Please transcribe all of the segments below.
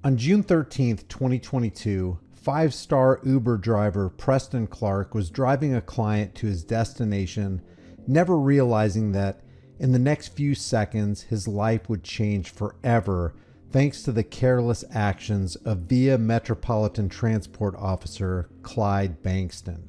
On June 13th, 2022, five-star Uber driver Preston Clark was driving a client to his destination, never realizing that in the next few seconds his life would change forever thanks to the careless actions of Via Metropolitan Transport Officer Clyde Bankston.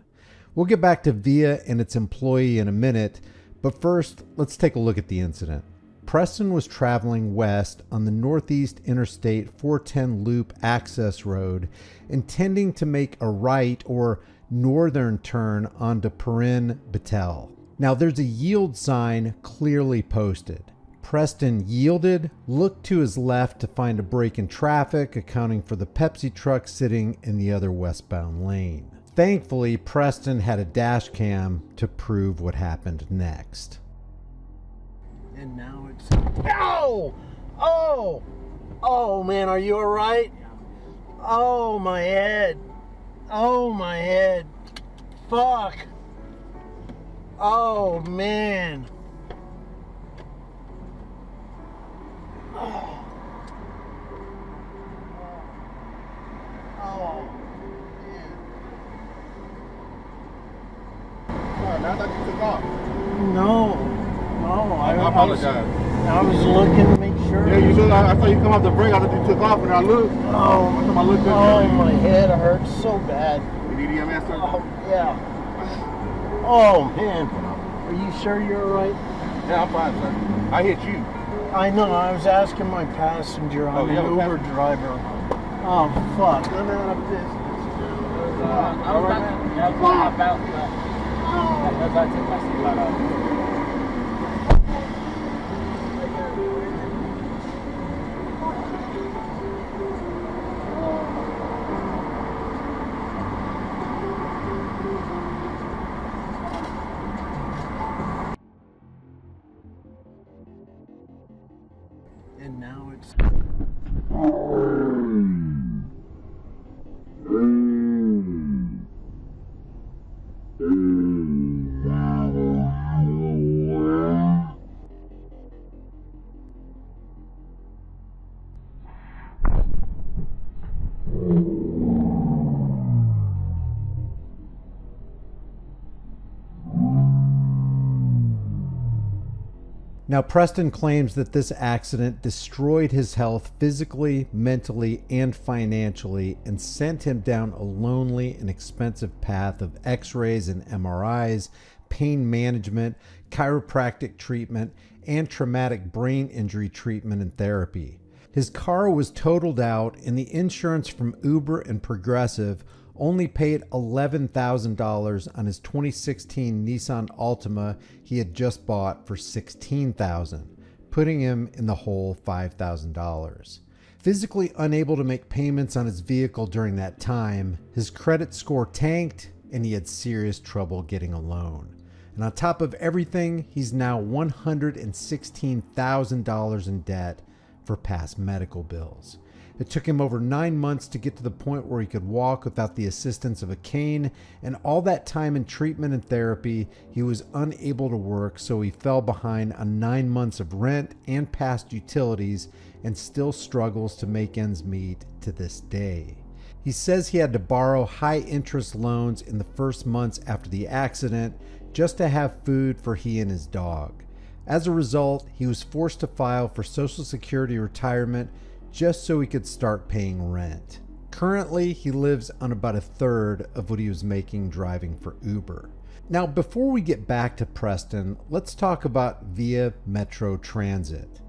We'll get back to Via and its employee in a minute, but first, let's take a look at the incident. Preston was traveling west on the Northeast Interstate 410 Loop access road, intending to make a right or northern turn onto Perrin Battelle. Now there's a yield sign clearly posted. Preston yielded, looked to his left to find a break in traffic, accounting for the Pepsi truck sitting in the other westbound lane. Thankfully, Preston had a dash cam to prove what happened next. And now it's... Ow! Oh! Oh, man, are you all right? Oh, my head. Oh, my head. Fuck. Oh, man. Oh. Oh, man. Sorry, man, I thought you took off. No. No, I apologize. I was looking to make sure. Yeah, you look. I saw you come off the brake. I thought you took off, and I looked. Oh, I looked my head hurts so bad. You need EMS, sir? Oh, yeah. Oh, man. Are you sure you're all right? Yeah, I'm fine, sir. I hit you. I know. I was asking my passenger. I'm an Uber driver. Oh, fuck. I'm out of business. I was about to take my seatbelt off. And now it's... Now, Preston claims that this accident destroyed his health physically, mentally, and financially, and sent him down a lonely and expensive path of x-rays and MRIs, pain management, chiropractic treatment, and traumatic brain injury treatment and therapy. His car was totaled out, and the insurance from Uber and Progressive only paid $11,000 on his 2016 Nissan Altima he had just bought for $16,000, putting him in the hole $5,000. Physically unable to make payments on his vehicle during that time, his credit score tanked and he had serious trouble getting a loan. And on top of everything, he's now $116,000 in debt for past medical bills. It took him over 9 months to get to the point where he could walk without the assistance of a cane, and all that time in treatment and therapy, he was unable to work, so he fell behind on 9 months of rent and past utilities and still struggles to make ends meet to this day. He says he had to borrow high-interest loans in the first months after the accident just to have food for he and his dog. As a result, he was forced to file for Social Security retirement just so he could start paying rent. Currently, he lives on about a third of what he was making driving for Uber. Now, before we get back to Preston, let's talk about Via Metro Transit.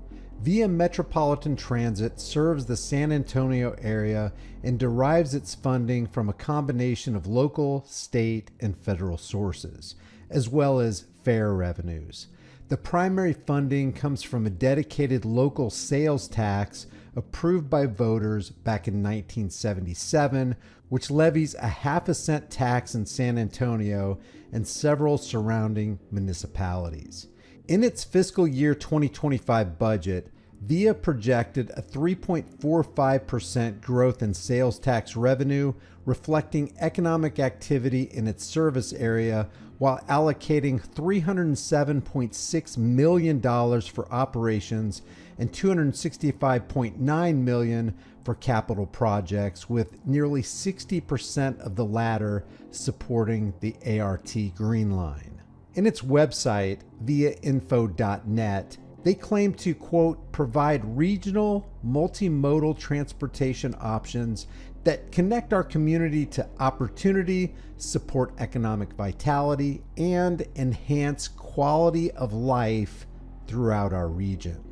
Via Metropolitan Transit serves the San Antonio area and derives its funding from a combination of local, state, and federal sources, as well as fare revenues. The primary funding comes from a dedicated local sales tax approved by voters back in 1977, which levies a half-a-cent tax in San Antonio and several surrounding municipalities. In its fiscal year 2025 budget, Via projected a 3.45% growth in sales tax revenue, reflecting economic activity in its service area, while allocating $307.6 million for operations and $265.9 million for capital projects, with nearly 60% of the latter supporting the ART Green Line. In its website, viainfo.net, they claim to, quote, provide regional, multimodal transportation options that connect our community to opportunity, support economic vitality, and enhance quality of life throughout our region.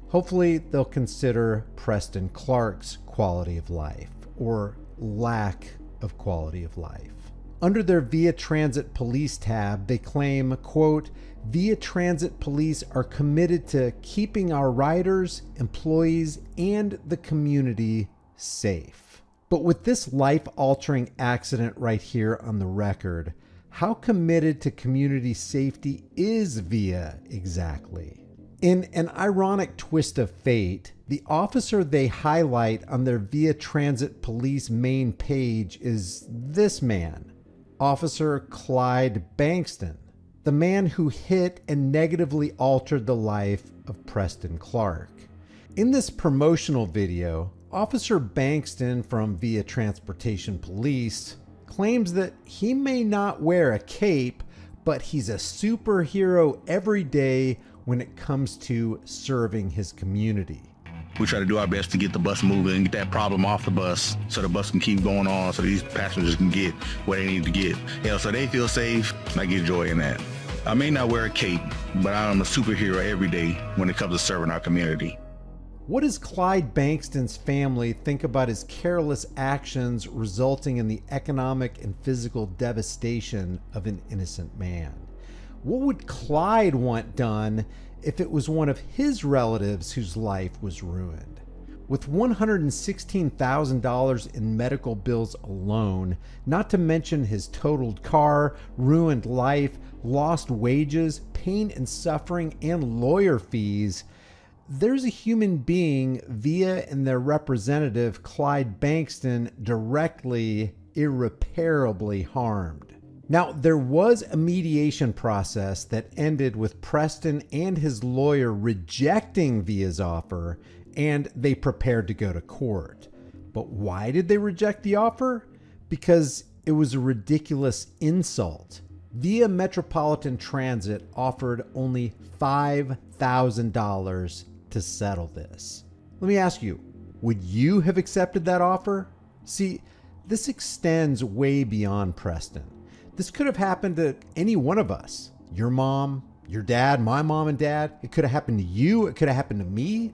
Hopefully, they'll consider Preston Clark's quality of life, or lack of quality of life. Under their Via Transit Police tab, they claim, quote, Via Transit Police are committed to keeping our riders, employees, and the community safe. But with this life-altering accident right here on the record, how committed to community safety is Via exactly? In an ironic twist of fate, the officer they highlight on their Via Transit Police main page is this man, Officer Clyde Bankston, the man who hit and negatively altered the life of Preston Clark. In this promotional video, Officer Bankston from Via Transportation Police claims that he may not wear a cape, but he's a superhero every day when it comes to serving his community. We try to do our best to get the bus moving and get that problem off the bus so the bus can keep going on so these passengers can get what they need to get. So they feel safe, and I get joy in that. I may not wear a cape, but I'm a superhero every day when it comes to serving our community. What does Clyde Bankston's family think about his careless actions resulting in the economic and physical devastation of an innocent man? What would Clyde want done if it was one of his relatives whose life was ruined? With $116,000 in medical bills alone, not to mention his totaled car, ruined life, lost wages, pain and suffering, and lawyer fees, there's a human being Via and their representative, Clyde Bankston, directly, irreparably harmed. Now, there was a mediation process that ended with Preston and his lawyer rejecting Via's offer, and they prepared to go to court. But why did they reject the offer? Because it was a ridiculous insult. Via Metropolitan Transit offered only $5,000 to settle this. Let me ask you, would you have accepted that offer? See, this extends way beyond Preston. This could have happened to any one of us. Your mom, your dad, my mom and dad. It could have happened to you. It could have happened to me.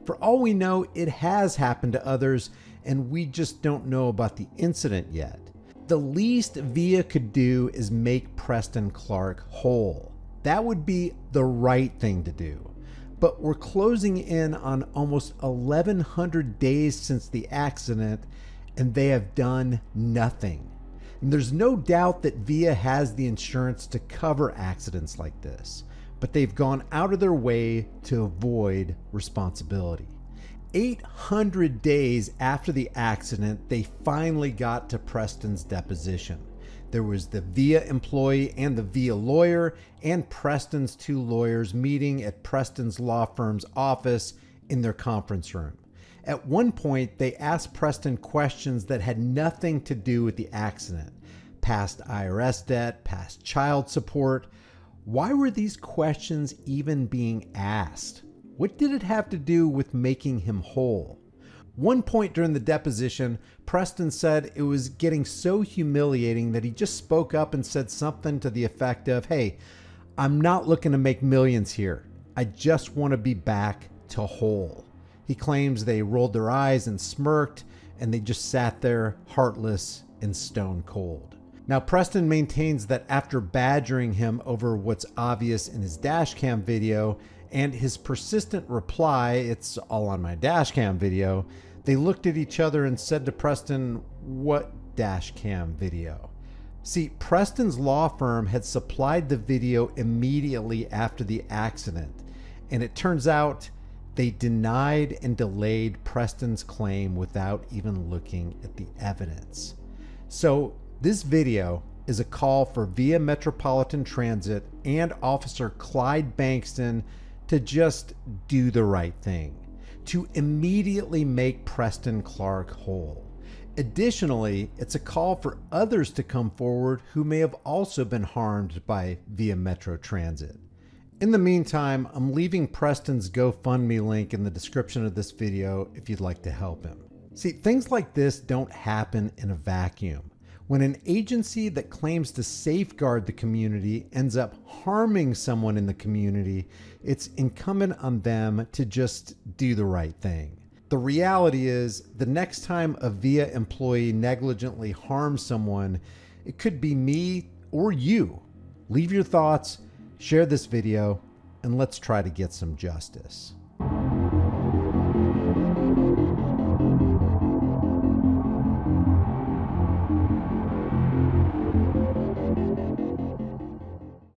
For all we know, it has happened to others, and we just don't know about the incident yet. The least Via could do is make Preston Clark whole. That would be the right thing to do. But we're closing in on almost 1,100 days since the accident, and they have done nothing. And there's no doubt that Via has the insurance to cover accidents like this, but they've gone out of their way to avoid responsibility. 800 days after the accident, they finally got to Preston's deposition. There was the Via employee and the Via lawyer and Preston's two lawyers meeting at Preston's law firm's office in their conference room. At one point, they asked Preston questions that had nothing to do with the accident. Past IRS debt, past child support. Why were these questions even being asked? What did it have to do with making him whole? One point during the deposition, Preston said it was getting so humiliating that he just spoke up and said something to the effect of, "Hey, I'm not looking to make millions here. I just want to be back to whole." He claims they rolled their eyes and smirked, and they just sat there heartless and stone cold. Now, Preston maintains that after badgering him over what's obvious in his dashcam video and his persistent reply, "It's all on my dashcam video," they looked at each other and said to Preston, "What dashcam video?" See, Preston's law firm had supplied the video immediately after the accident, and it turns out they denied and delayed Preston's claim without even looking at the evidence. So this video is a call for Via Metropolitan Transit and Officer Clyde Bankston to just do the right thing. to immediately make Preston Clark whole. Additionally, it's a call for others to come forward who may have also been harmed by Via Metro Transit. In the meantime, I'm leaving Preston's GoFundMe link in the description of this video if you'd like to help him. See, things like this don't happen in a vacuum. When an agency that claims to safeguard the community ends up harming someone in the community, it's incumbent on them to just do the right thing. The reality is, the next time a VIA employee negligently harms someone, it could be me or you. Leave your thoughts, share this video, and let's try to get some justice.